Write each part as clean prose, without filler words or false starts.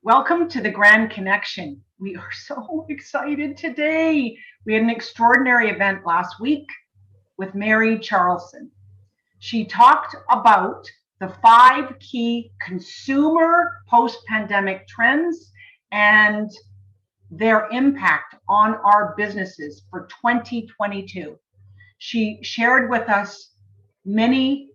Welcome to the Grand Connection. We are so excited today. We had an extraordinary event last week with Mary Charleson. She talked about the 5 key consumer post-pandemic trends and their impact on our businesses for 2022. She shared with us many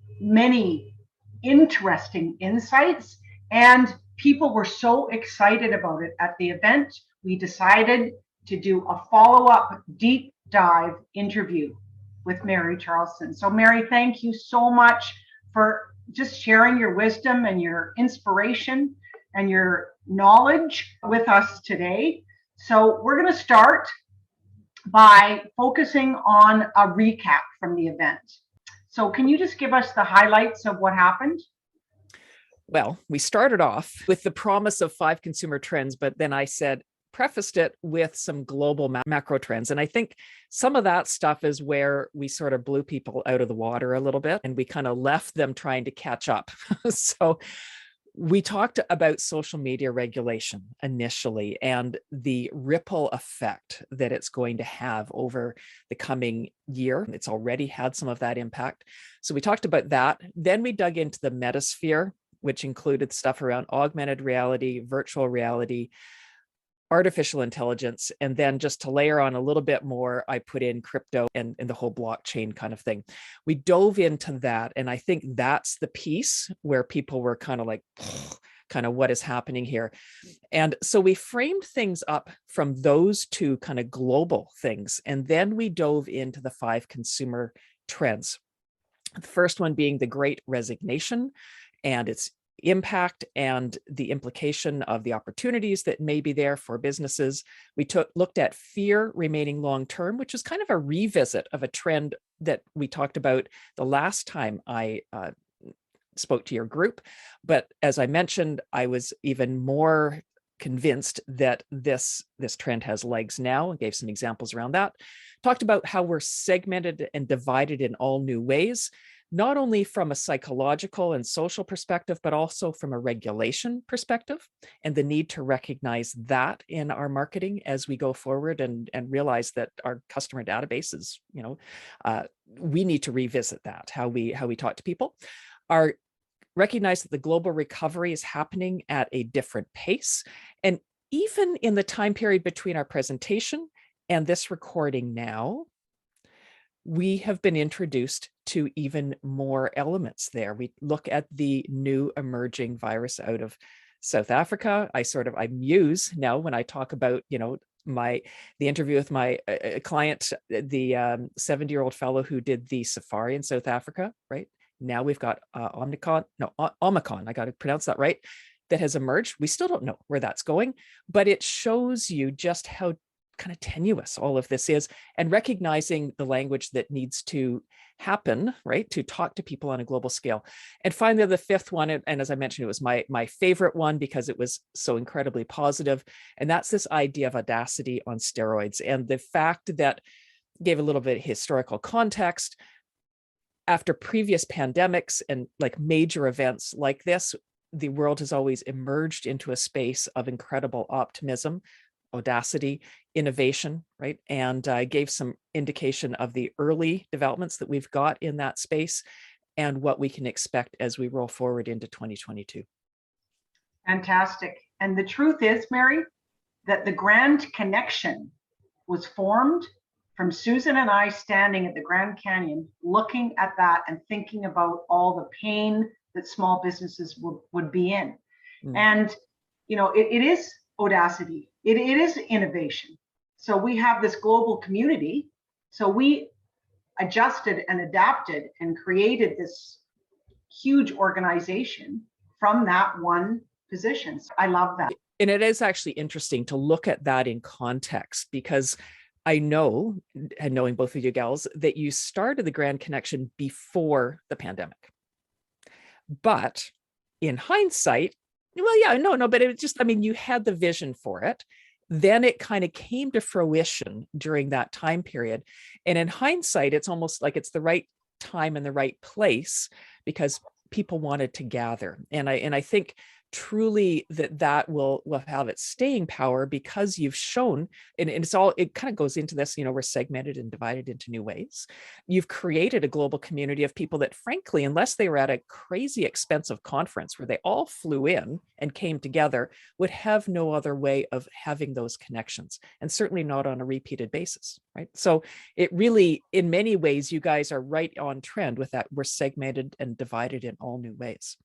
interesting insights, and people were so excited about it at the event. We decided to do a follow-up deep dive interview with Mary Charleson. So Mary, thank you so much for just sharing your wisdom and your inspiration and your knowledge with us today. So we're going to start by focusing on a recap from the event. So can you just give us the highlights of what happened? Well, we started off with the promise of 5 consumer trends, but then I prefaced it with some global macro trends. And I think some of that stuff is where we sort of blew people out of the water a little bit, and we kind of left them trying to catch up. So we talked about social media regulation initially and the ripple effect that it's going to have over the coming year. It's already had some of that impact. So we talked about that. Then we dug into the Metasphere, which included stuff around augmented reality, virtual reality, artificial intelligence. And then just to layer on a little bit more, I put in crypto and the whole blockchain kind of thing. We dove into that. And I think that's the piece where people were kind of like, kind of what is happening here. And so we framed things up from those 2 kind of global things. And then we dove into the 5 consumer trends. The first one being the Great Resignation and its impact and the implication of the opportunities that may be there for businesses. We looked at fear remaining long-term, which is kind of a revisit of a trend that we talked about the last time I spoke to your group. But as I mentioned, I was even more convinced that this trend has legs now, and gave some examples around that. Talked about how we're segmented and divided in all new ways, not only from a psychological and social perspective, but also from a regulation perspective, and the need to recognize that in our marketing as we go forward and realize that our customer databases, we need to revisit that, how we talk to people. Recognize that the global recovery is happening at a different pace. And even in the time period between our presentation and this recording now, we have been introduced to even more elements there. We look at the new emerging virus out of South Africa. I muse now when I talk about, the interview with my client, the 70-year-old fellow who did the safari in South Africa, right? Now we've got Omicron, I got to pronounce that right, that has emerged. We still don't know where that's going, but it shows you just how kind of tenuous all of this is, and recognizing the language that needs to happen, right, to talk to people on a global scale. And finally, the 5th one, and as I mentioned, it was my favorite one because it was so incredibly positive, and that's this idea of audacity on steroids, and the fact that gave a little bit of historical context. After previous pandemics and like major events like this, the world has always emerged into a space of incredible optimism, audacity, innovation, right? And gave some indication of the early developments that we've got in that space and what we can expect as we roll forward into 2022. Fantastic. And the truth is, Mary, that the Grand Connection was formed from Susan and I standing at the Grand Canyon, looking at that and thinking about all the pain that small businesses would be in. And, it is audacity. It is innovation. So we have this global community. So we adjusted and adapted and created this huge organization from that one position. So I love that. And it is actually interesting to look at that in context, because I know, and knowing both of you gals, that you started the Grand Connection before the pandemic. But in hindsight, well, yeah, no, but it was just, you had the vision for it. Then it kind of came to fruition during that time period. And in hindsight, it's almost like it's the right time and the right place because people wanted to gather. And I think truly that will have its staying power, because you've shown, and it kind of goes into this, we're segmented and divided into new ways. You've created a global community of people that, frankly, unless they were at a crazy expensive conference where they all flew in and came together, would have no other way of having those connections, and certainly not on a repeated basis, right? So it really, in many ways, you guys are right on trend with that. We're segmented and divided in all new ways.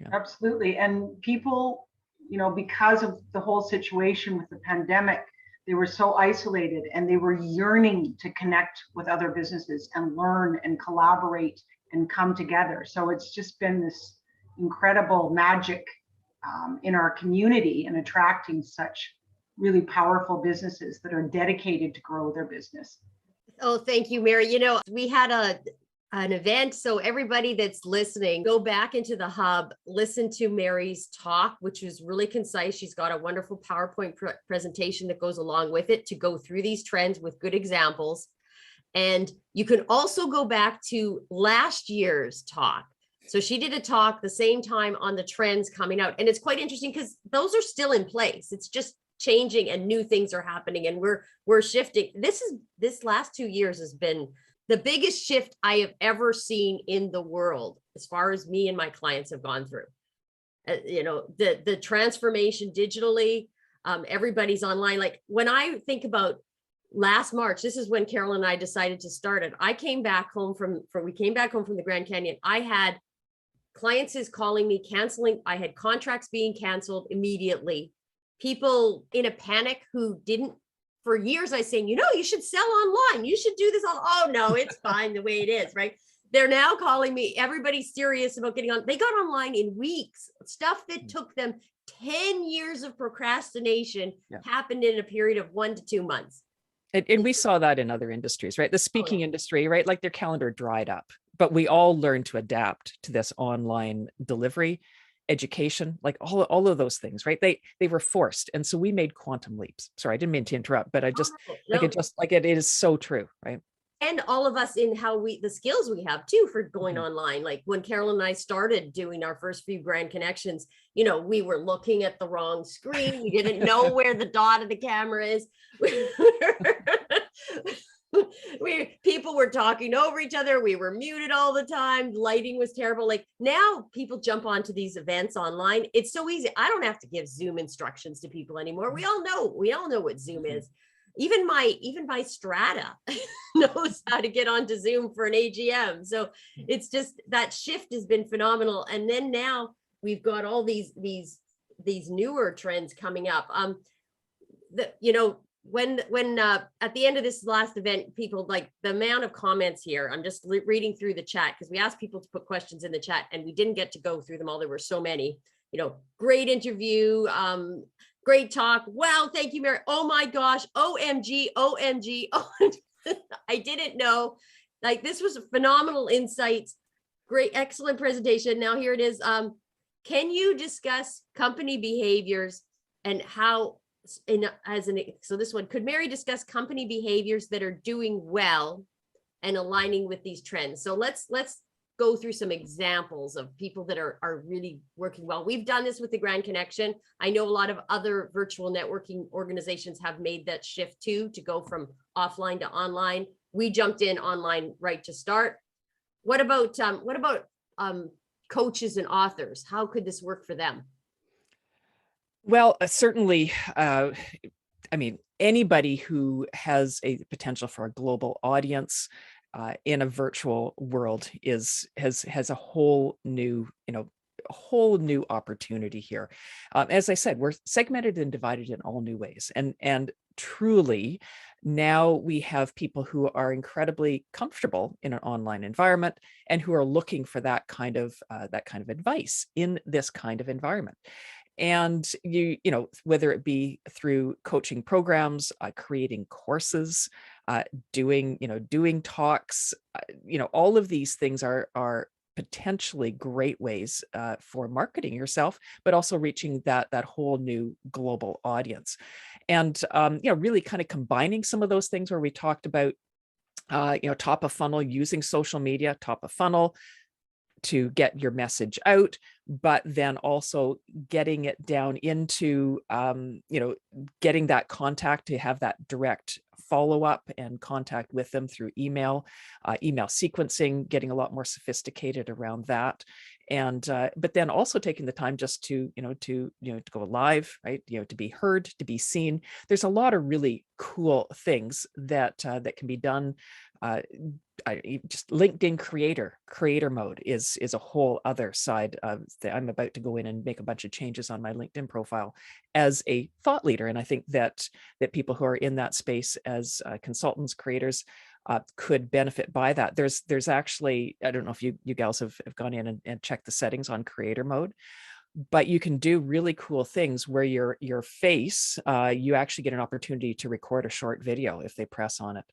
Yeah. Absolutely. And people, because of the whole situation with the pandemic, they were so isolated, and they were yearning to connect with other businesses and learn and collaborate and come together. So it's just been this incredible magic in our community, and attracting such really powerful businesses that are dedicated to grow their business. Oh, thank you, Mary. We had an event. So everybody that's listening, go back into the hub, listen to Mary's talk, which was really concise. She's got a wonderful PowerPoint presentation that goes along with it to go through these trends with good examples. And you can also go back to last year's talk. So she did a talk the same time on the trends coming out. And it's quite interesting because those are still in place. It's just changing, and new things are happening, and we're shifting. This last 2 years has been the biggest shift I have ever seen in the world, as far as me and my clients have gone through. The transformation digitally, everybody's online. Like when I think about last March, this is when Carol and I decided to start it. We came back home from the Grand Canyon. I had clients calling me, canceling. I had contracts being canceled immediately. People in a panic who didn't. For years, I saying, you should sell online. You should do this. Oh, no, it's fine the way it is, right? They're now calling me. Everybody's serious about getting on. They got online in weeks. Stuff that took them 10 years of procrastination happened in a period of 1 to 2 months. And we saw that in other industries, right? The speaking industry, right? Like their calendar dried up, but we all learned to adapt to this online delivery. Education, like all of those things, right? They were forced, and so we made quantum leaps. Sorry, I didn't mean to interrupt, but it is so true, right? And all of us in the skills we have too for going online. Like when Carol and I started doing our first few Grand Connections, we were looking at the wrong screen. We didn't know where the dot of the camera is. People were talking over each other. We were muted all the time. Lighting was terrible. Like now people jump onto these events online. It's so easy. I don't have to give Zoom instructions to people anymore. We all know what Zoom is. Even my strata knows how to get onto Zoom for an AGM. So it's just, that shift has been phenomenal. And then now we've got all these newer trends coming up. When at the end of this last event, people, like the amount of comments here, I'm just reading through the chat because we asked people to put questions in the chat and we didn't get to go through them all. There were so many. Great interview, great talk. Wow, thank you, Mary. Oh my gosh, OMG, OMG, OMG. I didn't know. Like this was phenomenal insights. Great, excellent presentation. Now here it is. Can you discuss company behaviors and how? So this one, could Mary discuss company behaviors that are doing well and aligning with these trends? So let's go through some examples of people that are really working well. We've done this with the Grand Connection. I know a lot of other virtual networking organizations have made that shift too, to go from offline to online. We jumped in online right to start. What about coaches and authors? How could this work for them? Well, certainly, anybody who has a potential for a global audience in a virtual world has a whole new opportunity here. As I said, we're segmented and divided in all new ways, and truly now we have people who are incredibly comfortable in an online environment and who are looking for that kind of advice in this kind of environment. And whether it be through coaching programs, creating courses, doing talks, all of these things are potentially great ways for marketing yourself, but also reaching that whole new global audience. And really kind of combining some of those things where we talked about top of funnel, using social media, top of funnel, to get your message out, but then also getting it down into, getting that contact to have that direct follow-up and contact with them through email, email sequencing, getting a lot more sophisticated around that. And, but then also taking the time just to go live, right? To be heard, to be seen. There's a lot of really cool things that, that can be done. Just LinkedIn creator mode is a whole other side of that. I'm about to go in and make a bunch of changes on my LinkedIn profile as a thought leader. And I think that people who are in that space as consultants, creators, could benefit by that. There's actually, I don't know if you gals have gone in and checked the settings on creator mode, but you can do really cool things where your face, you actually get an opportunity to record a short video if they press on it.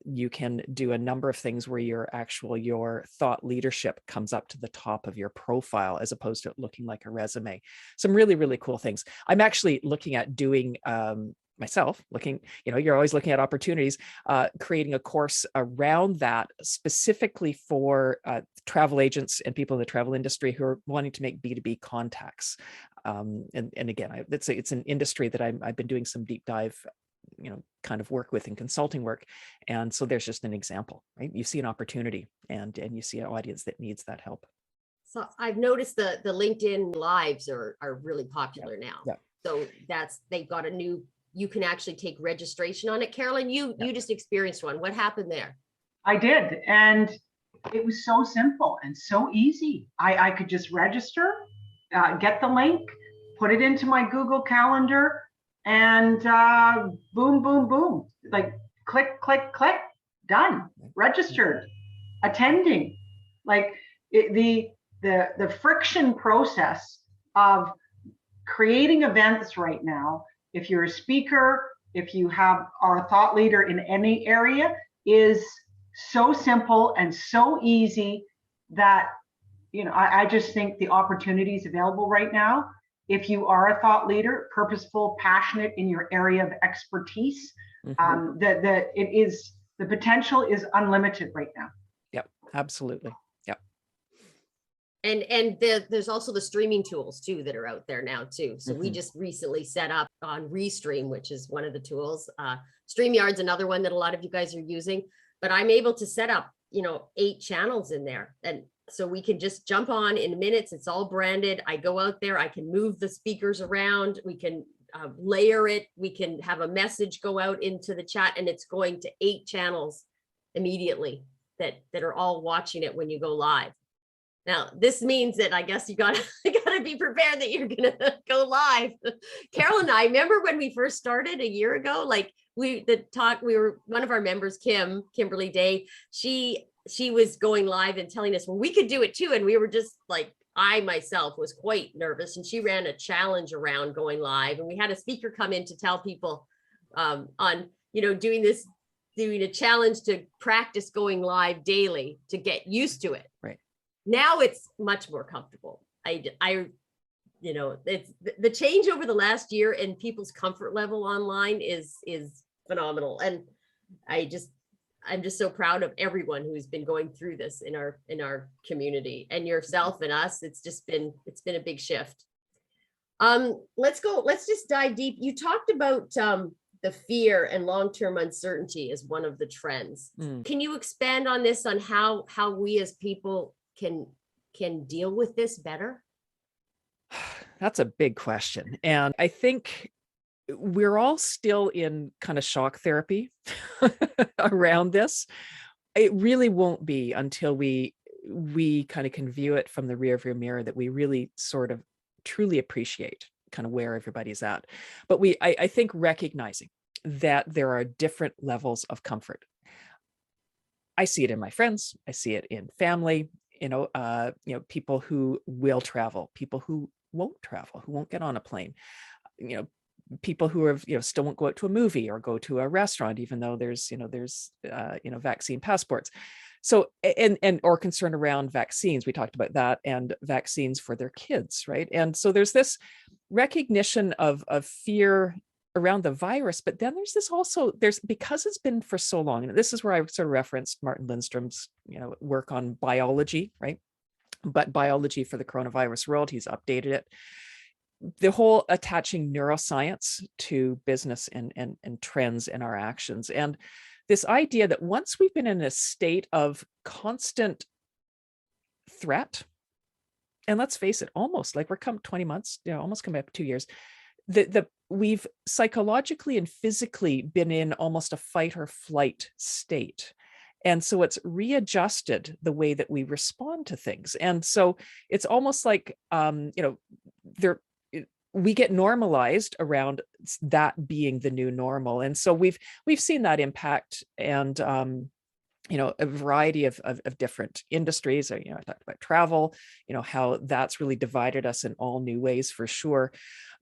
You can do a number of things where your thought leadership comes up to the top of your profile as opposed to it looking like a resume. Some really, really cool things. I'm actually looking at doing myself, you're always looking at opportunities, creating a course around that specifically for travel agents and people in the travel industry who are wanting to make B2B contacts. And again, it's an industry that I've been doing some deep dive kind of work with in consulting work. And so there's just an example, right? You see an opportunity and you see an audience that needs that help. So I've noticed the LinkedIn lives are really popular now. Yeah. So they've got a new, you can actually take registration on it. Carolyn, you just experienced one. What happened there? I did. And it was so simple and so easy. I could just register, get the link, put it into my Google Calendar, and boom, boom, boom. Like click, click, click, done, registered, attending. Like the friction process of creating events right now, if you're a speaker, if you are a thought leader in any area, is so simple and so easy that, I just think the opportunities available right now, if you are a thought leader, purposeful, passionate in your area of expertise, the potential is unlimited right now. Yep, absolutely. Yep. And there's also the streaming tools too that are out there now too. So we just recently set up on Restream, which is one of the tools. StreamYard's another one that a lot of you guys are using, but I'm able to set up, 8 channels in there. And so we can just jump on in minutes. It's all branded. I go out there, I can move the speakers around. We can layer it. We can have a message go out into the chat, and it's going to 8 channels immediately that are all watching it when you go live. Now, this means that I guess you gotta be prepared that you're gonna go live. Carol and I remember when we first started a year ago, like we were one of our members, Kimberly Day, she was going live and telling us, well, we could do it too. And we were just like, I myself was quite nervous, and she ran a challenge around going live. And we had a speaker come in to tell people on, doing a challenge to practice going live daily to get used to it. Right. Now it's much more comfortable. It's the change over the last year and people's comfort level online is phenomenal. And I'm just so proud of everyone who's been going through this in our community, and yourself and us. It's been a big shift. Let's just dive deep. You talked about the fear and long-term uncertainty as one of the trends. Can you expand on this, on how we as people can deal with this better? That's a big question. And I think we're all still in kind of shock therapy around this. It really won't be until we kind of can view it from the rearview mirror that we really sort of truly appreciate kind of where everybody's at. But I think recognizing that there are different levels of comfort. I see it in my friends. I see it in family. People who will travel, people who won't travel, who won't get on a plane, people who have, still won't go out to a movie or go to a restaurant, even though there's vaccine passports. So, or concern around vaccines. We talked about that, and vaccines for their kids, right? And so there's this recognition of fear around the virus, but then there's because it's been for so long, and this is where I sort of referenced Martin Lindstrom's, work on biology, right? but biology for the coronavirus world. He's updated it. The whole attaching neuroscience to business and trends in our actions. And this idea that once we've been in a state of constant threat, and let's face it, almost like we're come 20 months, almost coming up 2 years, we've psychologically and physically been in almost a fight or flight state. And so it's readjusted the way that we respond to things. And so it's almost like, we get normalized around that being the new normal. And so we've seen that impact and, a variety of different industries. I talked about travel, how that's really divided us in all new ways for sure.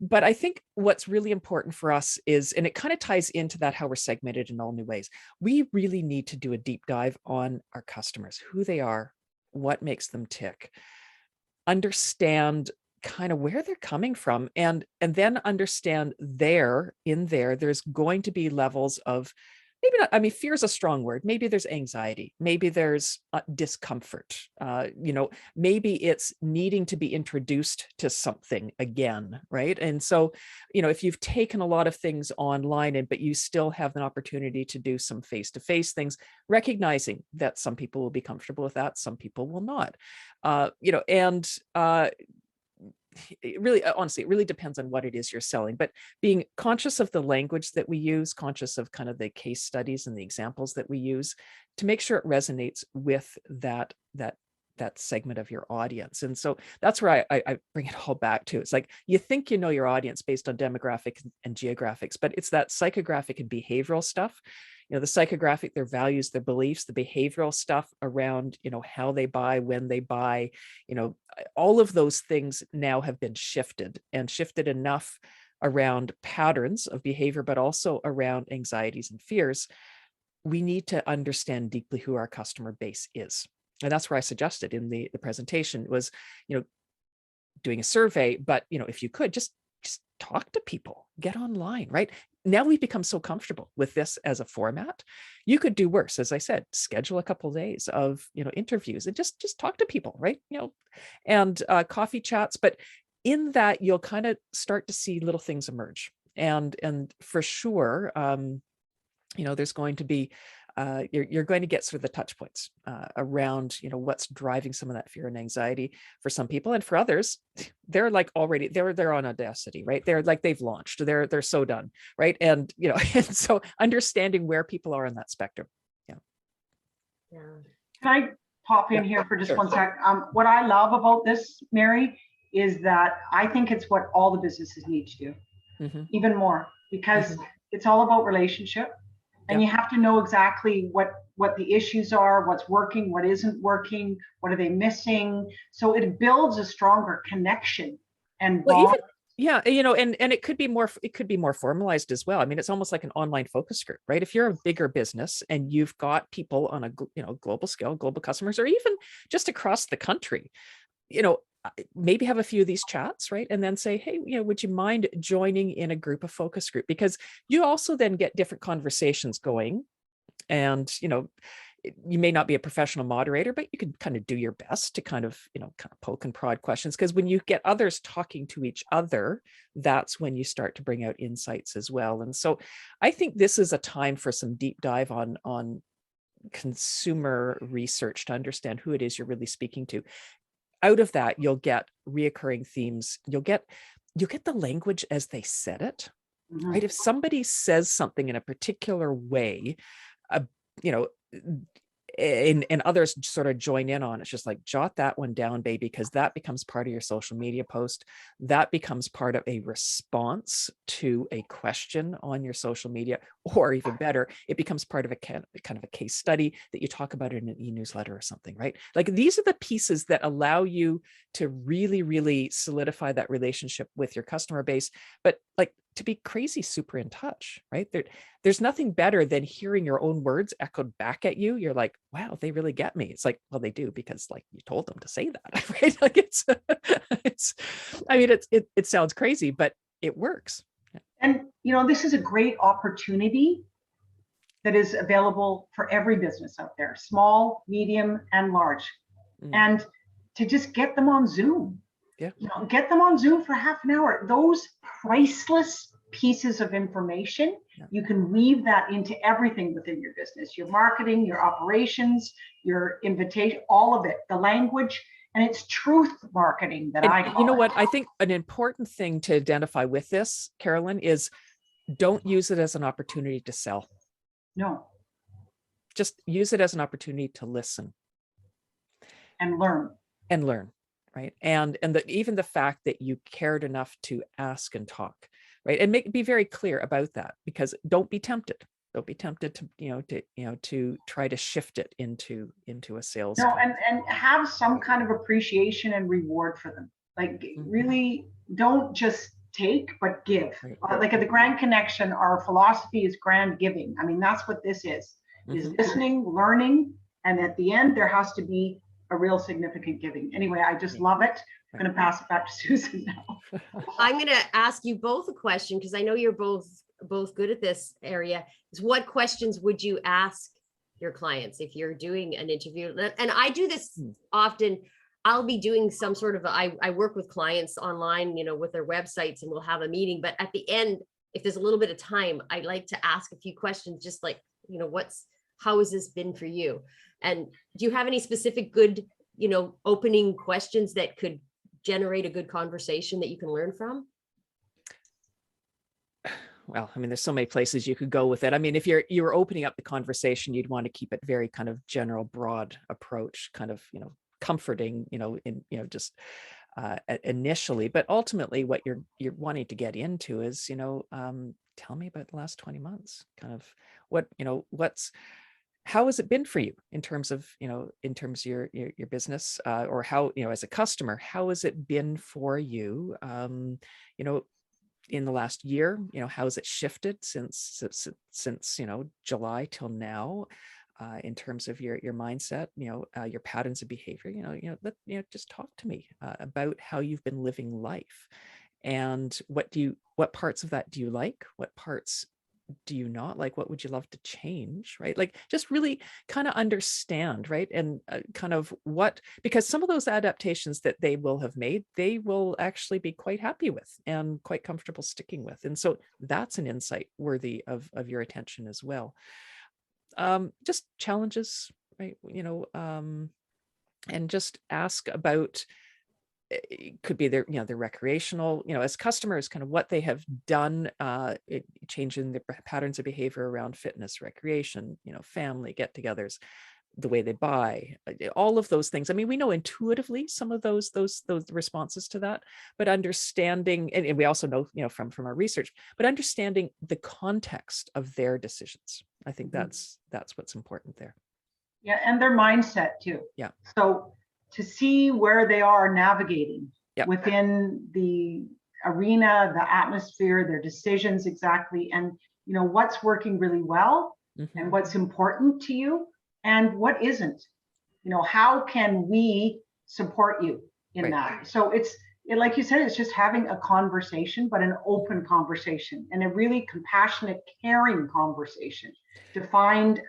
But I think what's really important for us is, and it kind of ties into that, how we're segmented in all new ways. We really need to do a deep dive on our customers, who they are, what makes them tick, understand kind of where they're coming from, and then understand there's going to be levels of, maybe not, I mean, fear is a strong word. Maybe there's anxiety, maybe there's discomfort, maybe it's needing to be introduced to something again, right? And so, if you've taken a lot of things online, but you still have an opportunity to do some face-to-face things, recognizing that some people will be comfortable with that, some people will not, it really, honestly, it really depends on what it is you're selling, but being conscious of the language that we use, conscious of kind of the case studies and the examples that we use to make sure it resonates with that segment of your audience. And so that's where I bring it all back to. It's like, you think you know your audience based on demographics and geographics, but it's that psychographic and behavioral stuff. The psychographic, their values, their beliefs, the behavioral stuff around, how they buy, when they buy, all of those things now have been shifted enough around patterns of behavior, but also around anxieties and fears. We need to understand deeply who our customer base is. And that's where I suggested in the presentation was, doing a survey, but, if you could just talk to people, get online, right? Now we've become so comfortable with this as a format. You could do worse, as I said, schedule a couple of days of, interviews and just talk to people, right? And coffee chats, but in that you'll kind of start to see little things emerge. And for sure, there's going to be, you're going to get sort of the touch points around, what's driving some of that fear and anxiety for some people, and for others, they're like already they're on Audacity, right? They're like, they've launched, they're so done, right? And and so understanding where people are on that spectrum. Yeah. Can I pop in here for just sure. 1 sec? What I love about this, Mary, is that I think it's what all the businesses need to do, even more, because it's all about relationship. And you have to know exactly what the issues are, what's working, what isn't working, what are they missing. So it builds a stronger connection and bond. Yeah, and it could be more formalized as well. I mean, it's almost like an online focus group, right? If you're a bigger business and you've got people on a global scale, global customers, or even just across the country, maybe have a few of these chats, right? And then say, hey, would you mind joining in a group, a focus group? Because you also then get different conversations going. And, you may not be a professional moderator, but you can kind of do your best to kind of poke and prod questions. Because when you get others talking to each other, that's when you start to bring out insights as well. And so I think this is a time for some deep dive on consumer research to understand who it is you're really speaking to. Out of that, you'll get reoccurring themes. You'll get the language as they said it, right? If somebody says something in a particular way, and others sort of join in on it, it's just like, jot that one down, baby, because that becomes part of your social media post. That becomes part of a response to a question on your social media, or even better, it becomes part of a kind of a case study that you talk about in an e-newsletter or something, right? Like, these are the pieces that allow you to really, really solidify that relationship with your customer base, but like, to be crazy super in touch, right? There's nothing better than hearing your own words echoed back at you. You're like, wow, they really get me. It's like, well, they do, because like you told them to say that, right? Like it sounds crazy, but it works. And this is a great opportunity that is available for every business out there, small, medium, and large. And to just get them on Zoom. Yeah. You know, get them on Zoom for half an hour. Those priceless pieces of information, you can weave that into everything within your business, your marketing, your operations, your invitation, all of it, the language, and it's truth marketing that I call you know it. what? I think an important thing to identify with this, Carolyn, is don't use it as an opportunity to sell. No. Just use it as an opportunity to listen. And learn. And learn, right? And even the fact that you cared enough to ask and talk, right? And be very clear about that, because don't be tempted. Don't be tempted to try to shift it into a sales. No, and have some kind of appreciation and reward for them. Like really don't just take, but give. Right. Like at the Grand Connection, our philosophy is grand giving. I mean, that's what this is listening, learning, and at the end, there has to be a real significant giving. Anyway, I just love it. I'm going to pass it back to Susan now. I'm going to ask you both a question, because I know you're both good at this area. Is what questions would you ask your clients if you're doing an interview? And I do this often. I'll be doing some sort of, I work with clients online, with their websites, and we'll have a meeting. But at the end, if there's a little bit of time, I like to ask a few questions, just like, how has this been for you? And do you have any specific good, opening questions that could generate a good conversation that you can learn from? Well, I mean, there's so many places you could go with it. I mean, if you're opening up the conversation, you'd want to keep it very kind of general, broad approach, kind of, comforting, just initially. But ultimately, what you're wanting to get into is, tell me about the last 20 months. Kind of how has it been for you in terms of your business, or how, as a customer, how has it been for you, in the last year? How has it shifted since July till now, in terms of your mindset, your patterns of behavior? Just talk to me about how you've been living life, and what parts of that do you like? What parts do you not like? What would you love to change, right? Like, just really kind of understand, right? And kind of because some of those adaptations that they will have made, they will actually be quite happy with and quite comfortable sticking with. And so that's an insight worthy of your attention as well. Just challenges, right? And just ask about, it could be their recreational, as customers, kind of what they have done, changing the patterns of behavior around fitness, recreation, family get-togethers, the way they buy, all of those things. I mean, we know intuitively some of those responses to that, but understanding, and we also know, from our research, but understanding the context of their decisions. I think that's what's important there. Yeah, and their mindset too. Yeah. So to see where they are navigating within the arena, the atmosphere, their decisions exactly, and what's working really well and what's important to you and what isn't. How can we support you in that? So like you said, it's just having a conversation, but an open conversation and a really compassionate, caring conversation to find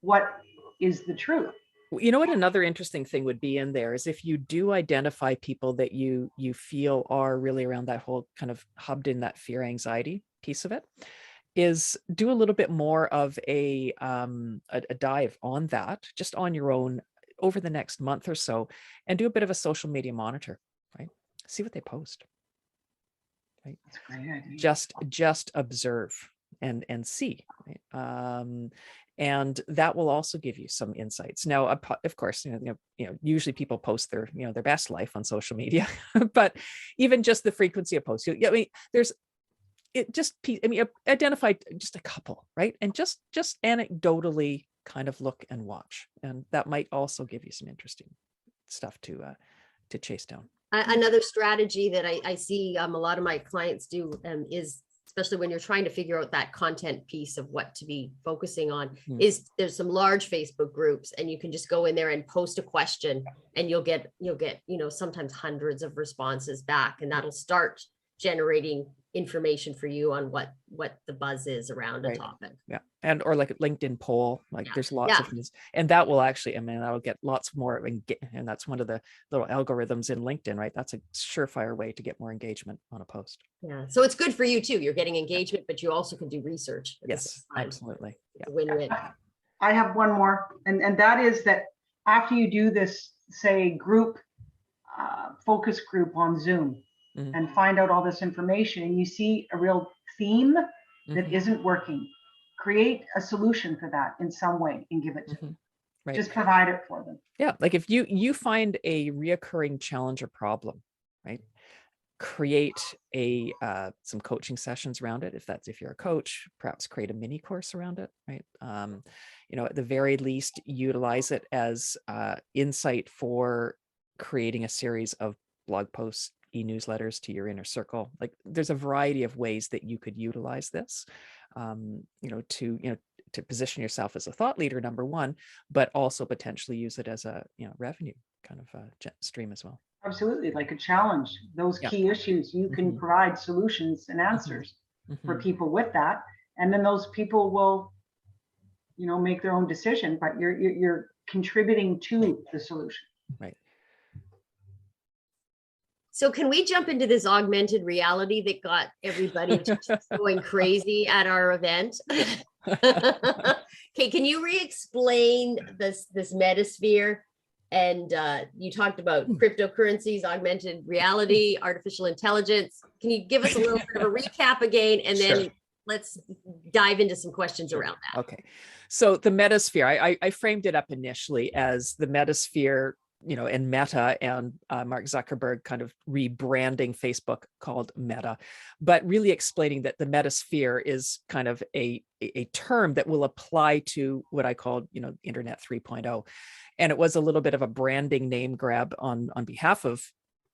what is the truth. What another interesting thing would be in there is if you do identify people that you feel are really around that whole kind of hubbed in that fear, anxiety piece of it, is do a little bit more of a dive on that, just on your own over the next month or so, and do a bit of a social media monitor, right? See what they post, right? That's a great idea. Just observe and see, right? And that will also give you some insights. Now, of course, usually people post their best life on social media, but even just the frequency of posts, identify just a couple, right? And just anecdotally kind of look and watch, and that might also give you some interesting stuff to chase down. Another strategy that I see a lot of my clients do is, especially when you're trying to figure out that content piece of what to be focusing on, is there's some large Facebook groups, and you can just go in there and post a question, and you'll get sometimes hundreds of responses back, and that'll start generating information for you on what the buzz is around a Right. topic. Yeah. And or like a LinkedIn poll, like there's lots of things. And that will actually, I mean, that'll get lots more, and that's one of the little algorithms in LinkedIn, right? That's a surefire way to get more engagement on a post. Yeah. So it's good for you too. You're getting engagement, but you also can do research. Yes, absolutely. It's a win-win. I have one more, and that is that after you do this, say, group focus group on Zoom, and find out all this information, and you see a real theme that isn't working, create a solution for that in some way and give it to them. Right. Just provide it for them. Yeah, like if you find a reoccurring challenge or problem, right? Create some coaching sessions around it. If you're a coach, perhaps create a mini course around it, right? You know, at the very least, utilize it as insight for creating a series of blog posts, e-newsletters to your inner circle. Like there's a variety of ways that you could utilize this, to position yourself as a thought leader, number one, but also potentially use it as a revenue kind of stream as well. Absolutely, like a challenge. Those key issues, you can provide solutions and answers for people with that, and then those people will, make their own decision. But you're contributing to the solution. Right. So can we jump into this augmented reality that got everybody just going crazy at our event? Okay, can you re-explain this Metasphere? And you talked about cryptocurrencies, augmented reality, artificial intelligence. Can you give us a little bit of a recap again? And then let's dive into some questions around that. Okay. So the Metasphere, I framed it up initially as the Metasphere, and Meta and Mark Zuckerberg kind of rebranding Facebook called Meta, but really explaining that the Metasphere is kind of a term that will apply to what I called, Internet 3.0. And it was a little bit of a branding name grab on behalf of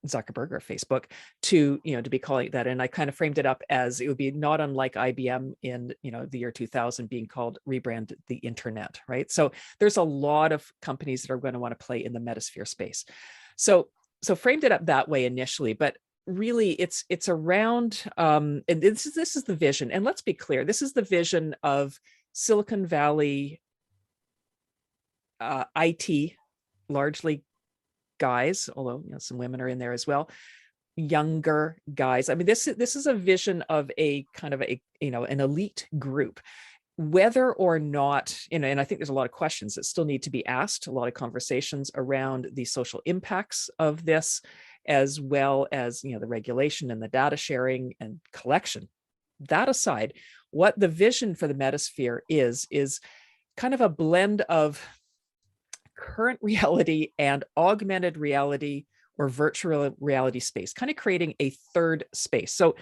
Zuckerberg or Facebook to be calling it that. And I kind of framed it up as it would be not unlike IBM in the year 2000 being called rebrand the internet, right? So there's a lot of companies that are going to want to play in the Metasphere space. So framed it up that way initially, but really it's around and this is the vision. And let's be clear, this is the vision of Silicon Valley IT, largely guys, although some women are in there as well, younger guys. I mean, this is a vision of a kind of an elite group, whether or not, and I think there's a lot of questions that still need to be asked, a lot of conversations around the social impacts of this, as well as, the regulation and the data sharing and collection. That aside, what the vision for the Metasphere is kind of a blend of current reality and augmented reality or virtual reality space, kind of creating a third space. So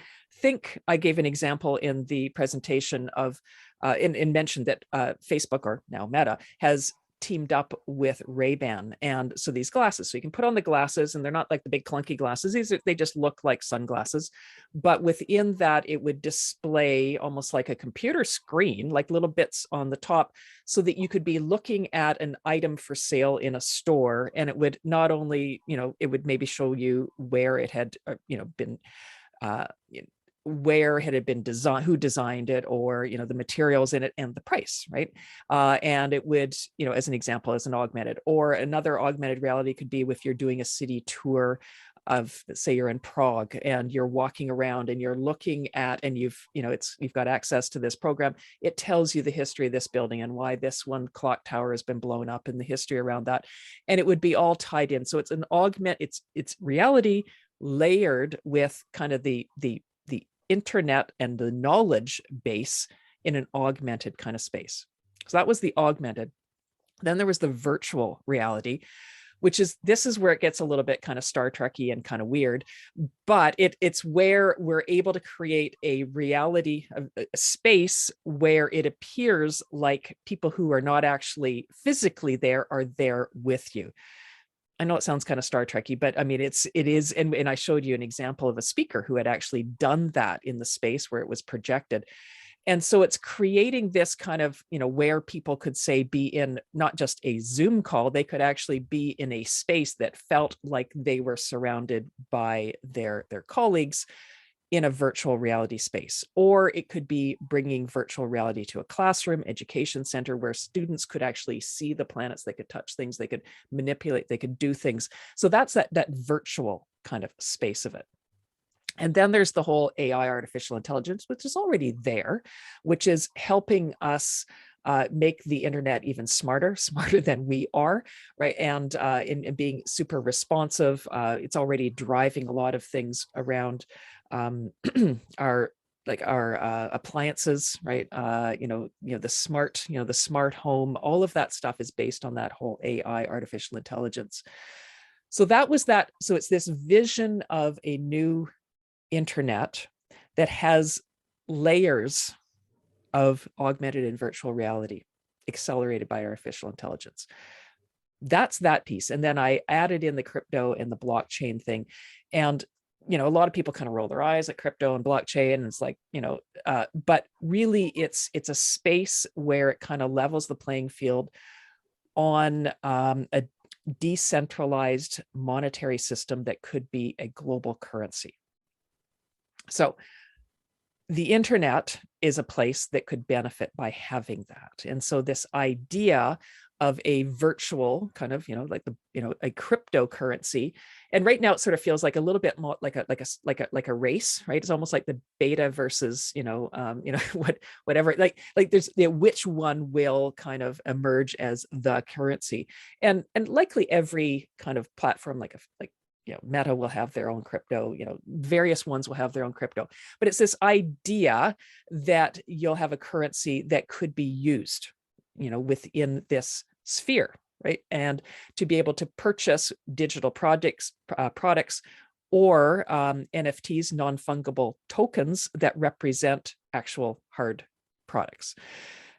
I gave an example in the presentation of, and mentioned that Facebook, or now Meta, has teamed up with Ray-Ban. And so these glasses, so you can put on the glasses, and they're not like the big clunky glasses. They just look like sunglasses. But within that, it would display almost like a computer screen, like little bits on the top, so that you could be looking at an item for sale in a store. And it would not only, it would maybe show you where it had, been, where had it been designed, who designed it, or the materials in it and the price, right? And it would, as an example, as an augmented, or another augmented reality could be if you're doing a city tour of, say you're in Prague and you're walking around and you're looking at, and you've got access to this program. It tells you the history of this building and why this one clock tower has been blown up and the history around that. And it would be all tied in. So it's an it's reality layered with kind of the internet and the knowledge base in an augmented kind of space. So that was the augmented. Then there was the virtual reality, this is where it gets a little bit kind of Star Trek-y and kind of weird, but it's where we're able to create a reality, a space where it appears like people who are not actually physically there are there with you. I know it sounds kind of Star Trek-y, but I mean, it is. And I showed you an example of a speaker who had actually done that in the space where it was projected. And so it's creating this kind of, where people could say be in not just a Zoom call, they could actually be in a space that felt like they were surrounded by their colleagues in a virtual reality space, or it could be bringing virtual reality to a classroom, education center, where students could actually see the planets, they could touch things, they could manipulate, they could do things. So that's that virtual kind of space of it. And then there's the whole AI, artificial intelligence, which is already there, which is helping us make the internet even smarter than we are, right? And in being super responsive. It's already driving a lot of things around our appliances, right? The smart home, all of that stuff is based on that whole AI, artificial intelligence. So that was that. So it's this vision of a new internet that has layers of augmented and virtual reality accelerated by artificial intelligence. That's that piece. And then I added in the crypto and the blockchain thing. And, a lot of people kind of roll their eyes at crypto and blockchain. And it's like, but really it's a space where it kind of levels the playing field on a decentralized monetary system that could be a global currency. So the internet is a place that could benefit by having that. And so this idea of a virtual kind of, a cryptocurrency, and right now it sort of feels like a little bit more like a race, right? It's almost like the beta versus, whatever, like there's which one will kind of emerge as the currency, and likely every kind of platform like Meta will have their own crypto, various ones will have their own crypto, but it's this idea that you'll have a currency that could be used, within this sphere, right? And to be able to purchase digital products or NFTs, non-fungible tokens that represent actual hard products.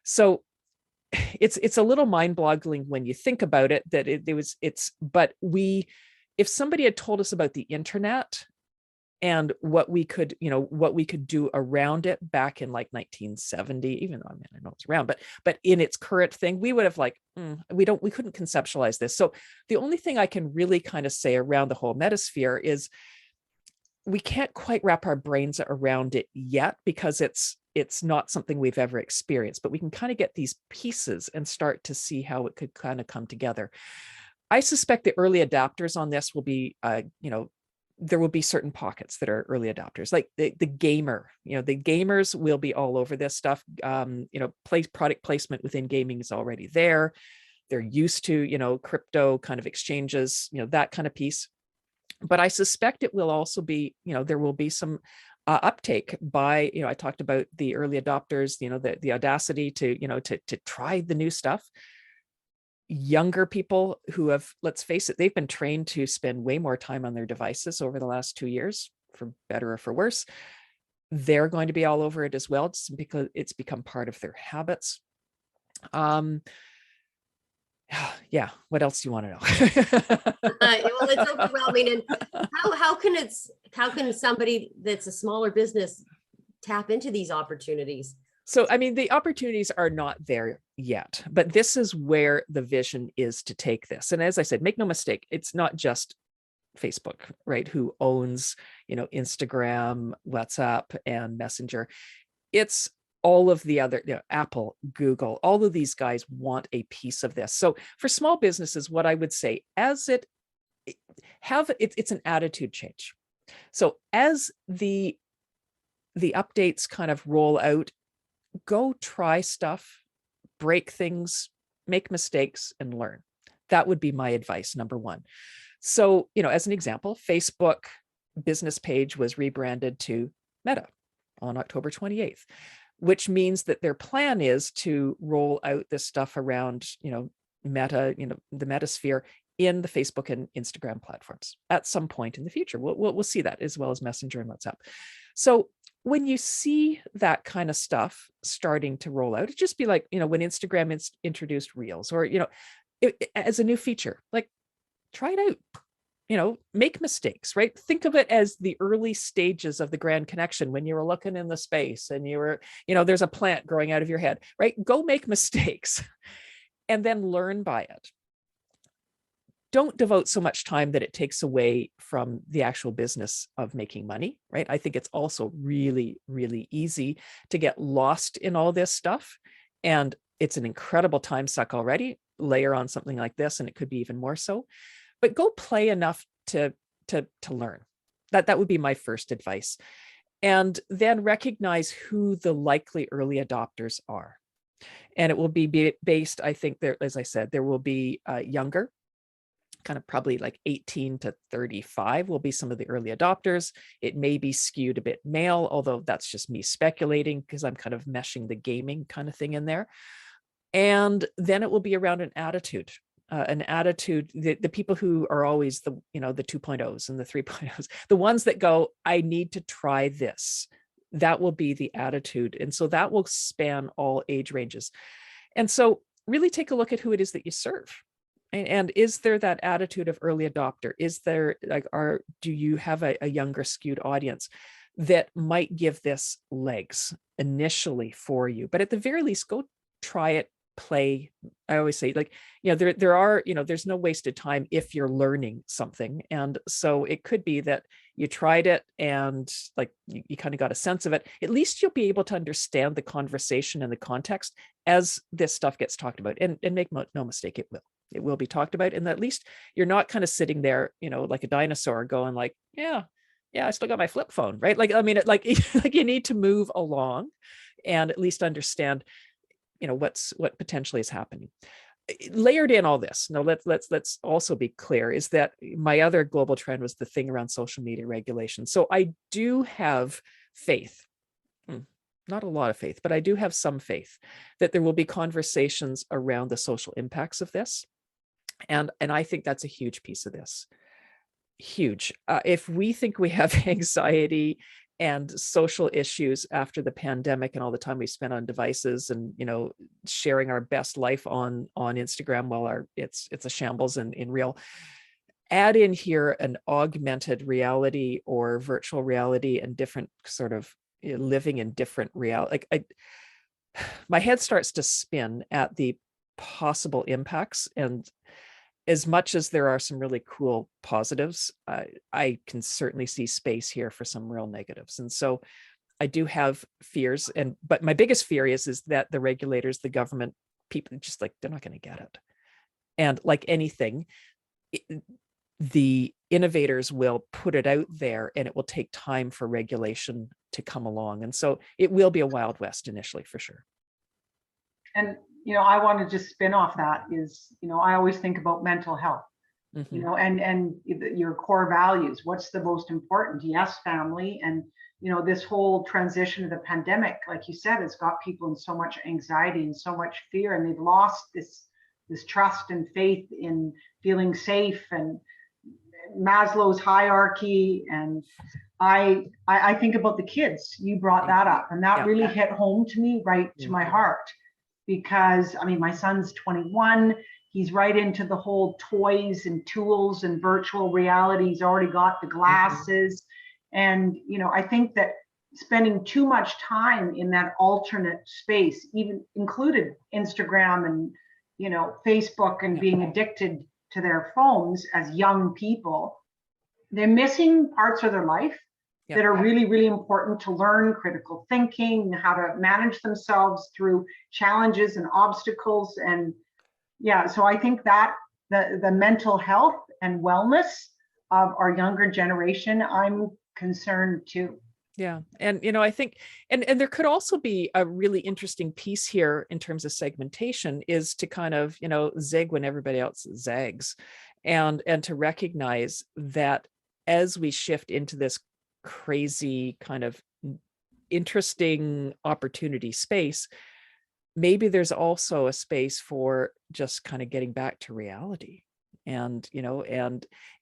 So it's a little mind-boggling when you think about it, that if somebody had told us about the internet and what we could do around it back in like 1970, even though I know it's around, but in its current thing, we would have like, we couldn't conceptualize this. So the only thing I can really kind of say around the whole Metasphere is we can't quite wrap our brains around it yet, because it's not something we've ever experienced, but we can kind of get these pieces and start to see how it could kind of come together. I suspect the early adopters on this will be, there will be certain pockets that are early adopters, like the gamer, the gamers will be all over this stuff. Product placement within gaming is already there. They're used to, crypto kind of exchanges, that kind of piece. But I suspect it will also be, there will be some uptake by, I talked about the early adopters, the audacity to try the new stuff. Younger people who have, let's face it, they've been trained to spend way more time on their devices over the last 2 years, for better or for worse. They're going to be all over it as well, just because it's become part of their habits. Yeah, what else do you want to know? Well, it's overwhelming. And how can somebody that's a smaller business tap into these opportunities? So, I mean, the opportunities are not there yet, but this is where the vision is to take this. And as I said, make no mistake, it's not just Facebook, right, who owns, Instagram, WhatsApp, and Messenger. It's all of the other, Apple, Google, all of these guys want a piece of this. So for small businesses, what I would say, it's an attitude change. So as the updates kind of roll out, go try stuff, break things, make mistakes, and learn. That would be my advice, number one. So, as an example, Facebook business page was rebranded to Meta on October 28th, which means that their plan is to roll out this stuff around, Meta, the Metasphere in the Facebook and Instagram platforms at some point in the future. We'll see that, as well as Messenger and WhatsApp. So when you see that kind of stuff starting to roll out, it just be like, when Instagram introduced Reels, or, as a new feature, like try it out, make mistakes, right? Think of it as the early stages of the Grand Connection, when you were looking in the space and you were, there's a plant growing out of your head, right? Go make mistakes and then learn by it. don't devote so much time that it takes away from the actual business of making money, right? I think it's also really, really easy to get lost in all this stuff. And it's an incredible time suck already. Layer on something like this, and it could be even more so. But go play enough to learn. That would be my first advice. And then recognize who the likely early adopters are. And it will be based, I think, there, as I said, there will be younger, kind of probably like 18 to 35 will be some of the early adopters. It may be skewed a bit male, although that's just me speculating because I'm kind of meshing the gaming kind of thing in there. And then it will be around an attitude. The people who are always the 2.0s and the 3.0s, the ones that go, I need to try this. That will be the attitude. And so that will span all age ranges. And so really take a look at who it is that you serve. And is there that attitude of early adopter? Is there do you have a younger skewed audience that might give this legs initially for you? But at the very least, go try it. Play. I always say, there are, there's no wasted time if you're learning something. And so it could be that you tried it and you kind of got a sense of it. At least you'll be able to understand the conversation and the context as this stuff gets talked about. And make no mistake, it will be talked about. And at least you're not kind of sitting there, like a dinosaur going yeah, I still got my flip phone, right? You need to move along and at least understand what potentially is happening. Layered in all this. Now let's also be clear, is that my other global trend was the thing around social media regulation. So I do have faith, not a lot of faith, but I do have some faith that there will be conversations around the social impacts of this. And I think that's a huge piece of this. Huge. If we think we have anxiety and social issues after the pandemic and all the time we spent on devices and, sharing our best life on Instagram while it's a shambles in real, add in here an augmented reality or virtual reality and different sort of living in different reality. My head starts to spin at the possible impacts. And as much as there are some really cool positives, I can certainly see space here for some real negatives. And so I do have fears. But my biggest fear is that the regulators, the government, people just they're not going to get it. And like anything, the innovators will put it out there and it will take time for regulation to come along. And so it will be a Wild West initially, for sure. And I want to just spin off that is, I always think about mental health, and your core values. What's the most important? Yes, family. And, this whole transition of the pandemic, like you said, has got people in so much anxiety and so much fear, and they've lost this trust and faith in feeling safe and Maslow's hierarchy. And I think about the kids. You brought that up, and that really hit home to me, right to my heart. Because my son's 21, he's right into the whole toys and tools and virtual reality. He's already got the glasses. And, I think that spending too much time in that alternate space, even included Instagram and, Facebook, and being addicted to their phones as young people, they're missing parts of their life that are really, really important to learn: critical thinking, how to manage themselves through challenges and obstacles. And so I think that the mental health and wellness of our younger generation, I'm concerned too. Yeah. And, I think, and there could also be a really interesting piece here in terms of segmentation, is to kind of, zig when everybody else zags, and to recognize that as we shift into this crazy kind of interesting opportunity space, maybe there's also a space for just kind of getting back to reality. And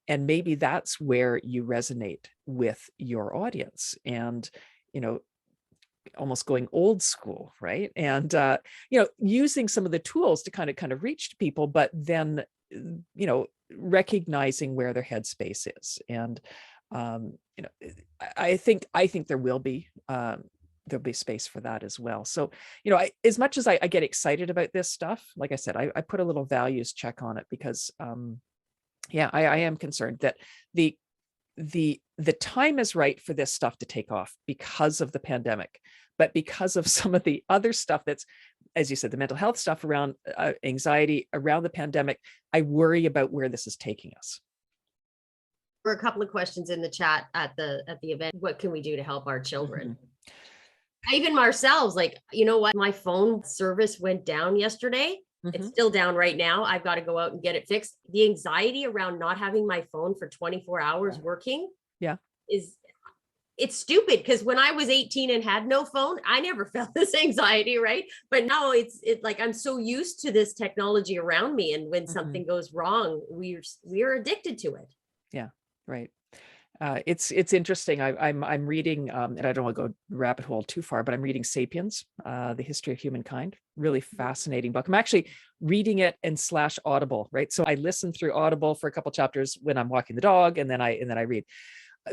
maybe that's where you resonate with your audience, and almost going old school, right? And using some of the tools to kind of reach people, but then recognizing where their headspace is. And I think there'll be space for that as well. So, as much as I get excited about this stuff, like I said, I put a little values check on it, because Yeah, I am concerned that the time is right for this stuff to take off because of the pandemic, but because of some of the other stuff that's, as you said, the mental health stuff around anxiety around the pandemic, I worry about where this is taking us. There were a couple of questions in the chat at the event. What can we do to help our children? Even ourselves, like, you know what? My phone service went down yesterday. It's still down right now. I've got to go out and get it fixed. The anxiety around not having my phone for 24 hours working it's stupid, because when I was 18 and had no phone, I never felt this anxiety, right? But now it's like I'm so used to this technology around me, and when something goes wrong, we're addicted to it. Yeah, right. It's interesting. I'm reading, and I don't want to go rabbit hole too far, but I'm reading *Sapiens: The History of Humankind*. Really fascinating book. I'm actually reading it in /Audible, right? So I listen through Audible for a couple chapters when I'm walking the dog, and then I read.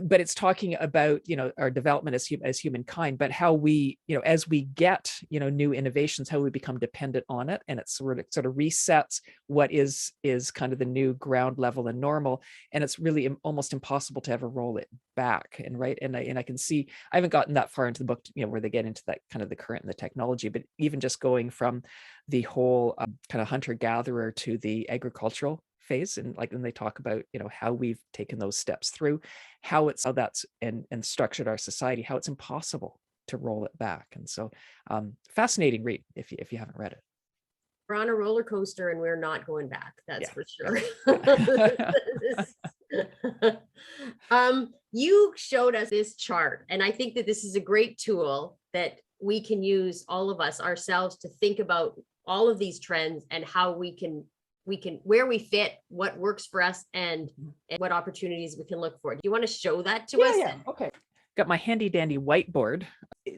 But it's talking about, our development as humankind, but how we, as we get, new innovations, how we become dependent on it. And it sort of resets what is kind of the new ground level and normal. And it's really almost impossible to ever roll it back. And right. And I can see, I haven't gotten that far into the book, where they get into that kind of the current and the technology, but even just going from the whole kind of hunter-gatherer to the agricultural phase, and when they talk about how we've taken those steps through, how that's and structured our society, how it's impossible to roll it back. And so fascinating read if you haven't read it. We're on a roller coaster and we're not going back, that's for sure. You showed us this chart, and I think that this is a great tool that we can use, all of us ourselves, to think about all of these trends and how we can where we fit, what works for us, and what opportunities we can look for. Do you want to show that to us? Yeah. Okay. Got my handy dandy whiteboard.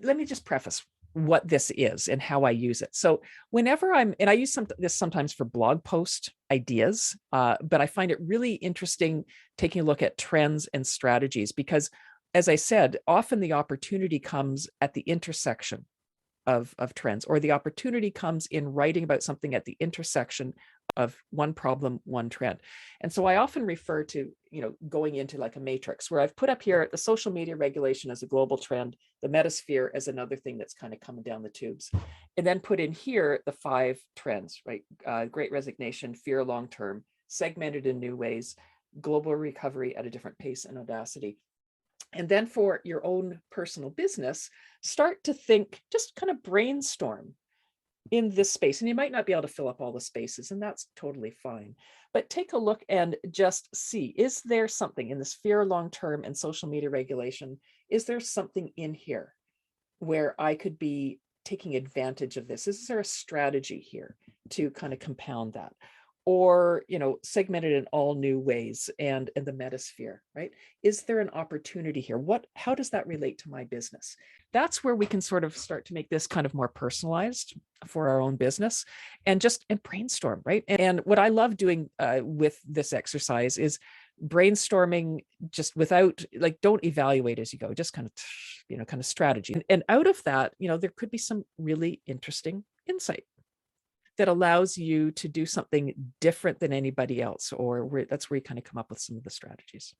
Let me just preface what this is and how I use it. So whenever and I use this sometimes for blog post ideas, but I find it really interesting taking a look at trends and strategies, because as I said, often the opportunity comes at the intersection of trends, or the opportunity comes in writing about something at the intersection of one problem, one trend. And so I often refer to, going into like a matrix, where I've put up here the social media regulation as a global trend, the Metasphere as another thing that's kind of coming down the tubes, and then put in here the 5 trends, right? Great Resignation, fear long-term, segmented in new ways, global recovery at a different pace and audacity. And then for your own personal business, start to think, just kind of brainstorm in this space. And you might not be able to fill up all the spaces, and that's totally fine. But take a look and just see, is there something in this fear long-term and social media regulation? Is there something in here where I could be taking advantage of this? Is there a strategy here to kind of compound that? Or, segmented in all new ways, and the Metasphere, right? Is there an opportunity here? How does that relate to my business? That's where we can sort of start to make this kind of more personalized for our own business, and brainstorm, right? And what I love doing with this exercise is brainstorming just without, don't evaluate as you go, just kind of strategy. And out of that, there could be some really interesting insight that allows you to do something different than anybody else, or that's where you kind of come up with some of the strategies.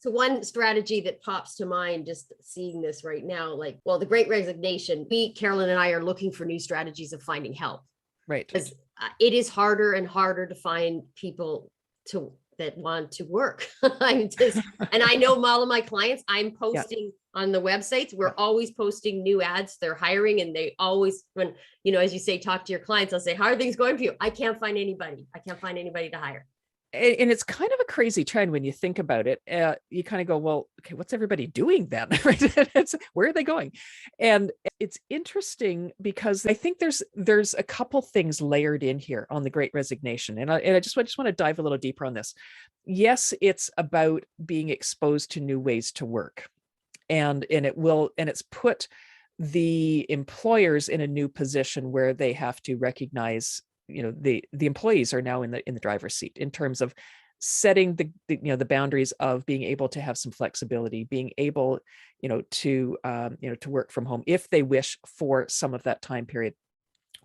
So one strategy that pops to mind, just seeing this right now, the Great Resignation, Carolyn and I are looking for new strategies of finding help. Right. Because it is harder and harder to find people that want to work. And I know all of my clients, I'm posting on the websites. We're always posting new ads. They're hiring, and they always, when, as you say, talk to your clients, I'll say, how are things going for you? I can't find anybody. I can't find anybody to hire. And it's kind of a crazy trend when you think about it. You kind of go, well, okay, what's everybody doing then? Right? Where are they going? And it's interesting because I think there's a couple things layered in here on the Great Resignation. And I just want to dive a little deeper on this. Yes, it's about being exposed to new ways to work. And it's put the employers in a new position where they have to recognize, the employees are now in the driver's seat in terms of setting the boundaries of being able to have some flexibility, being able, to work from home if they wish for some of that time period,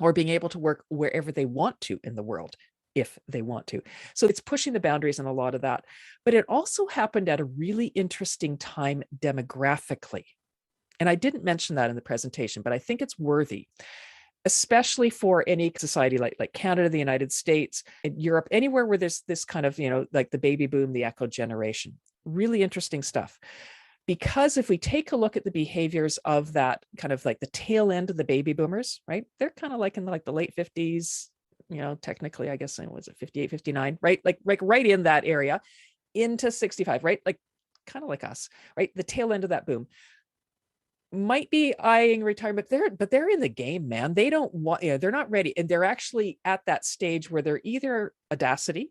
or being able to work wherever they want to in the world if they want to. So it's pushing the boundaries on a lot of that. But it also happened at a really interesting time demographically. And I didn't mention that in the presentation, but I think it's worthy, especially for any society like Canada, the United States, and Europe, anywhere where there's this kind of, like the baby boom, the echo generation. Really interesting stuff. Because if we take a look at the behaviors of that kind of like the tail end of the baby boomers, right? They're kind of like in the late 50s, technically, I guess, was it 58, 59, right? Like right in that area into 65, right? Like kind of like us, right? The tail end of that boom might be eyeing retirement there, but they're in the game, man. They don't want, they're not ready. And they're actually at that stage where they're either audacity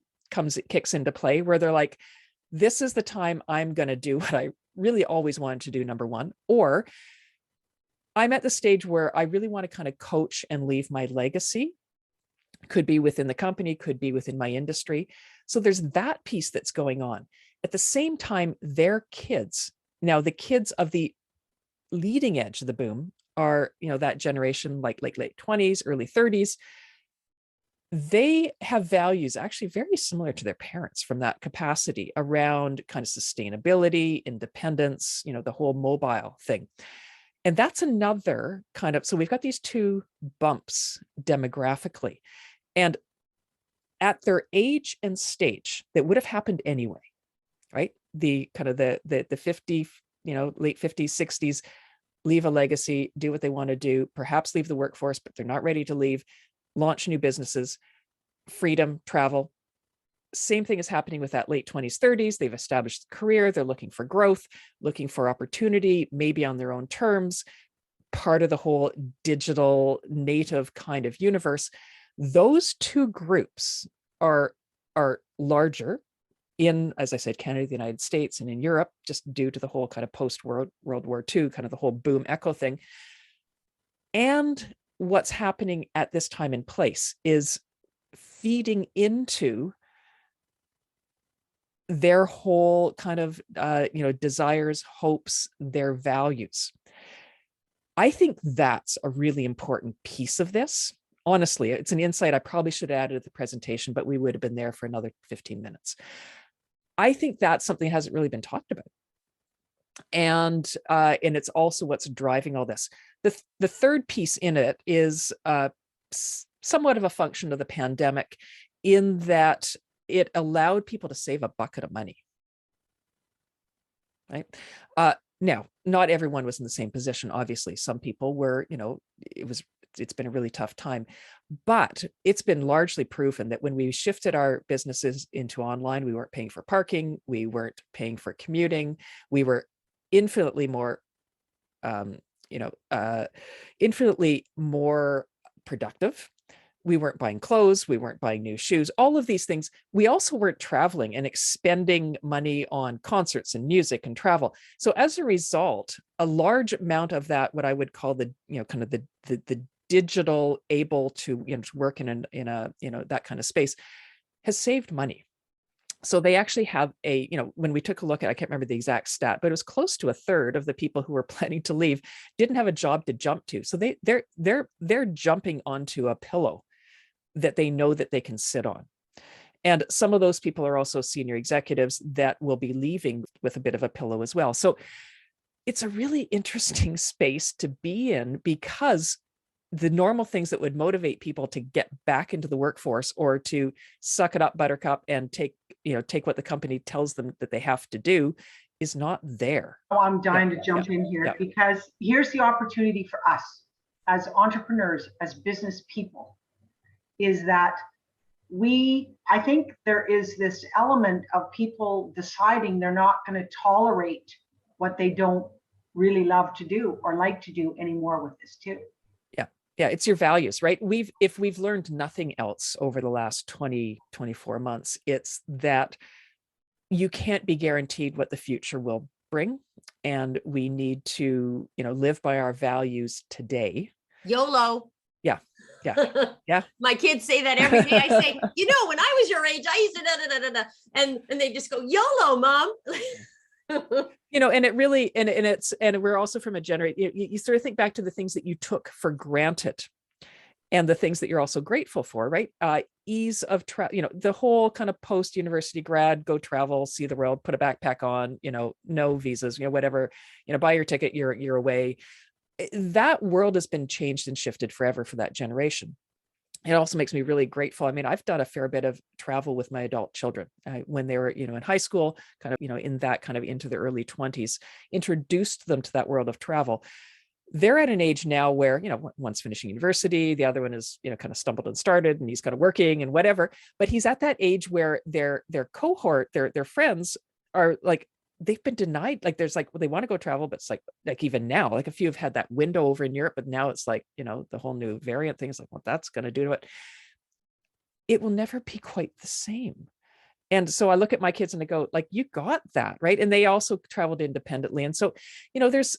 kicks into play, where they're like, this is the time I'm going to do what I really always wanted to do, number one, or I'm at the stage where I really want to kind of coach and leave my legacy. Could be within the company, could be within my industry. So there's that piece that's going on. At the same time, their kids, now the kids of the leading edge of the boom are, that generation, like late 20s, early 30s. They have values actually very similar to their parents from that capacity around kind of sustainability, independence, the whole mobile thing. And that's another kind of, so we've got these two bumps demographically, and at their age and stage that would have happened anyway, right? The kind of the 50, late 50s, 60s, leave a legacy, do what they want to do, perhaps leave the workforce, but they're not ready to leave, launch new businesses, freedom, travel. Same thing is happening with that late 20s, 30s. They've established a career. They're looking for growth, looking for opportunity, maybe on their own terms, part of the whole digital native kind of universe. Those two groups are larger in, as I said, Canada, the United States, and in Europe, just due to the whole kind of post-World War II, kind of the whole boom echo thing. And what's happening at this time and place is feeding into their whole kind of, desires, hopes, their values. I think that's a really important piece of this. Honestly, it's an insight I probably should have added at the presentation, but we would have been there for another 15 minutes. I think that's something that hasn't really been talked about. And it's also what's driving all this. The third piece in it is somewhat of a function of the pandemic, in that it allowed people to save a bucket of money. Right? Now, not everyone was in the same position. Obviously, some people were, it's been a really tough time, but it's been largely proven that when we shifted our businesses into online, we weren't paying for parking, we weren't paying for commuting, we were infinitely more, infinitely more productive. We weren't buying clothes, we weren't buying new shoes, all of these things. We also weren't traveling and expending money on concerts and music and travel. So as a result, a large amount of that, what I would call the, kind of the digital able to, to work in a that kind of space, has saved money. So they actually have a, when we took a look at, I can't remember the exact stat, but it was close to a third of the people who were planning to leave didn't have a job to jump to. So they're jumping onto a pillow that they know that they can sit on. And some of those people are also senior executives that will be leaving with a bit of a pillow as well. So it's a really interesting space to be in, because the normal things that would motivate people to get back into the workforce or to suck it up, buttercup, and take what the company tells them that they have to do is not there. Oh, I'm dying to jump in here, because here's the opportunity for us as entrepreneurs, as business people, is that I think there is this element of people deciding they're not going to tolerate what they don't really love to do or like to do anymore with this too. Yeah, it's your values, right? If we've learned nothing else over the last 24 months, it's that you can't be guaranteed what the future will bring. And we need to, live by our values today. YOLO. Yeah. My kids say that every day. I say, when I was your age, I used to and they just go, YOLO, Mom. And it really, and we're also from a generation, you sort of think back to the things that you took for granted and the things that you're also grateful for, right? Ease of travel, the whole kind of post-university grad, go travel, see the world, put a backpack on, no visas, whatever, buy your ticket, you're away. That world has been changed and shifted forever for that generation. It also makes me really grateful. I mean, I've done a fair bit of travel with my adult children when they were, in high school, kind of, in that kind of into the early 20s, introduced them to that world of travel. They're at an age now where, one's finishing university, the other one is, kind of stumbled and started, and he's kind of working and whatever, but he's at that age where their cohort, their friends are like, they've been denied. Like there's like, well, they want to go travel, but it's like even now, like a few have had that window over in Europe, but now it's like, the whole new variant thing is like, what that's going to do to it. It will never be quite the same. And so I look at my kids and I go, like, you got that, right? And they also traveled independently. And so, there's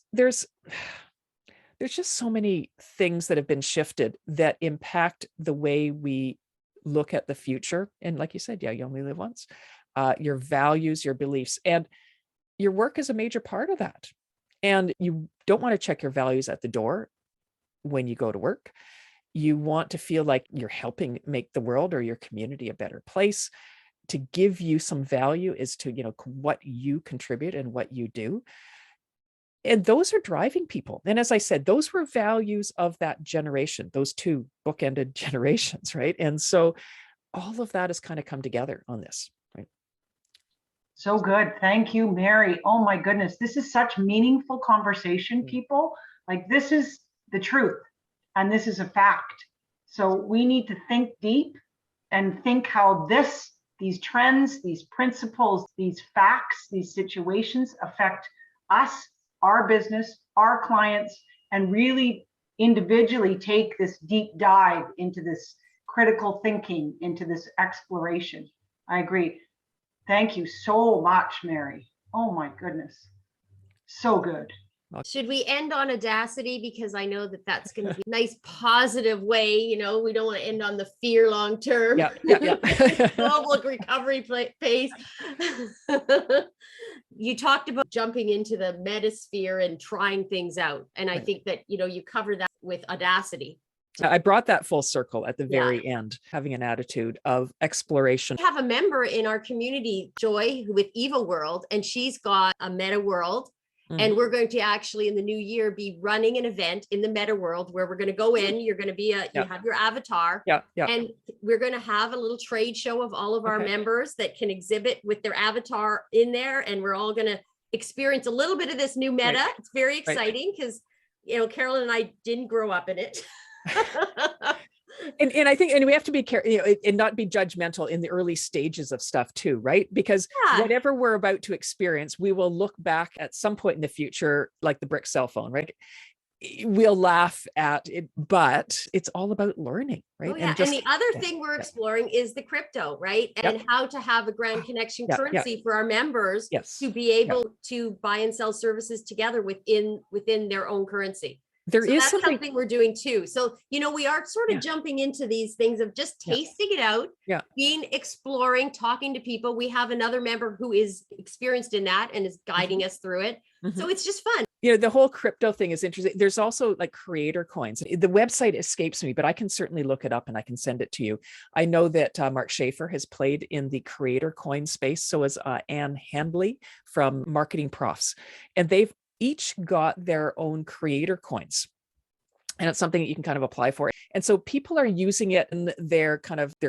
just so many things that have been shifted that impact the way we look at the future. And like you said, you only live once. Your values, your beliefs, and your work is a major part of that. And you don't want to check your values at the door when you go to work. You want to feel like you're helping make the world or your community a better place. To give you some value as to, what you contribute and what you do. And those are driving people. And as I said, those were values of that generation, those two bookended generations, right? And so all of that has kind of come together on this, right? So good. Thank you, Mary. Oh my goodness. This is such meaningful conversation, people. Like, this is the truth and this is a fact. So we need to think deep and think how these trends, these principles, these facts, these situations affect us, our business, our clients, and really individually take this deep dive into this critical thinking, into this exploration. I agree. Thank you so much, Mary. Oh my goodness. So good. Should we end on Audacity? Because I know that that's going to be a nice positive way. We don't want to end on the fear long term. Yeah. Global recovery pace. You talked about jumping into the Metasphere and trying things out. And I think that, you cover that with Audacity. I brought that full circle at the very end, having an attitude of exploration. We have a member in our community, Joy, with 𝗦𝗡𝗑𝗓, and she's got a meta world. And we're going to actually in the new year be running an event in the meta world where we're going to go in. You're going to be you have your avatar. And we're going to have a little trade show of all of our members that can exhibit with their avatar in there. And we're all going to experience a little bit of this new meta. It's very exciting because, Carolyn and I didn't grow up in it. And I think, and we have to be careful, and not be judgmental in the early stages of stuff too, right? Because whatever we're about to experience, we will look back at some point in the future, like the brick cell phone, right? We'll laugh at it, but it's all about learning, right? And the other thing we're exploring is the crypto, right? And how to have a grand connection currency for our members to be able to buy and sell services together within their own currency. That's something we're doing too. So, we are sort of jumping into these things of just tasting it out, exploring, talking to people. We have another member who is experienced in that and is guiding us through it. So it's just fun. The whole crypto thing is interesting. There's also like creator coins. The website escapes me, but I can certainly look it up and I can send it to you. I know that Mark Schaefer has played in the creator coin space. So has Ann Handley from Marketing Profs. And they've each got their own creator coins. And it's something that you can kind of apply for. And so people are using it in their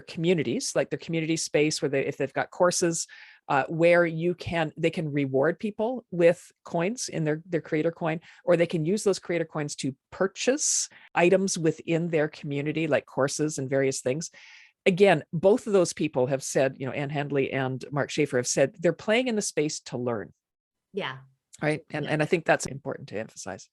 communities, like their community space where if they've got courses where they can reward people with coins in their creator coin, or they can use those creator coins to purchase items within their community, like courses and various things. Again, both of those people have said, Ann Handley and Mark Schaefer have said they're playing in the space to learn. Yeah. Right. And I think that's important to emphasize.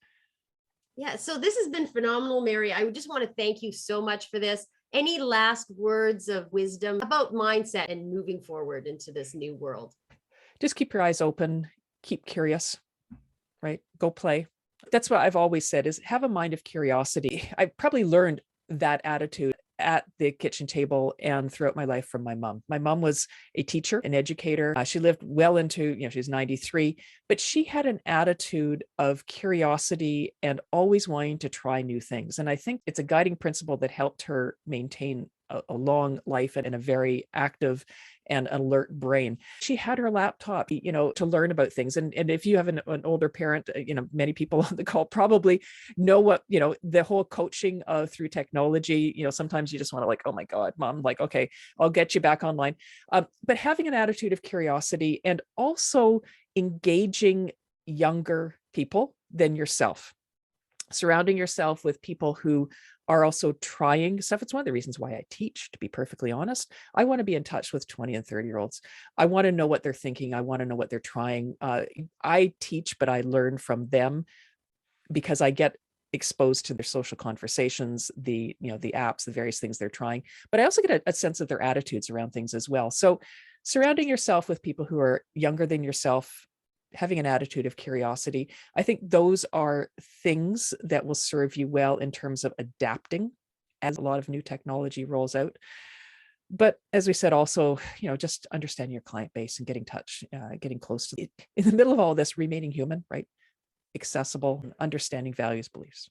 Yeah. So this has been phenomenal, Mary. I just want to thank you so much for this. Any last words of wisdom about mindset and moving forward into this new world? Just keep your eyes open, keep curious, right? Go play. That's what I've always said is have a mind of curiosity. I probably learned that attitude at the kitchen table and throughout my life from my mom. My mom was a teacher, an educator. She lived well into, she's 93, but she had an attitude of curiosity and always wanting to try new things. And I think it's a guiding principle that helped her maintain a long life and a very active and alert brain. She had her laptop, to learn about things. And if you have an older parent, many people on the call probably know what, the whole coaching through technology, sometimes you just want to like, oh my God, mom, like, okay, I'll get you back online. But having an attitude of curiosity and also engaging younger people than yourself, surrounding yourself with people who are also trying stuff. It's one of the reasons why I teach, to be perfectly honest. I want to be in touch with 20 and 30-year-olds. I want to know what they're thinking. I want to know what they're trying. I teach, but I learn from them because I get exposed to their social conversations, the apps, the various things they're trying, but I also get a sense of their attitudes around things as well. So surrounding yourself with people who are younger than yourself, having an attitude of curiosity, I think those are things that will serve you well in terms of adapting as a lot of new technology rolls out. But as we said, also, just understanding your client base and getting close to it. In the middle of all this, remaining human, right? Accessible, understanding values, beliefs.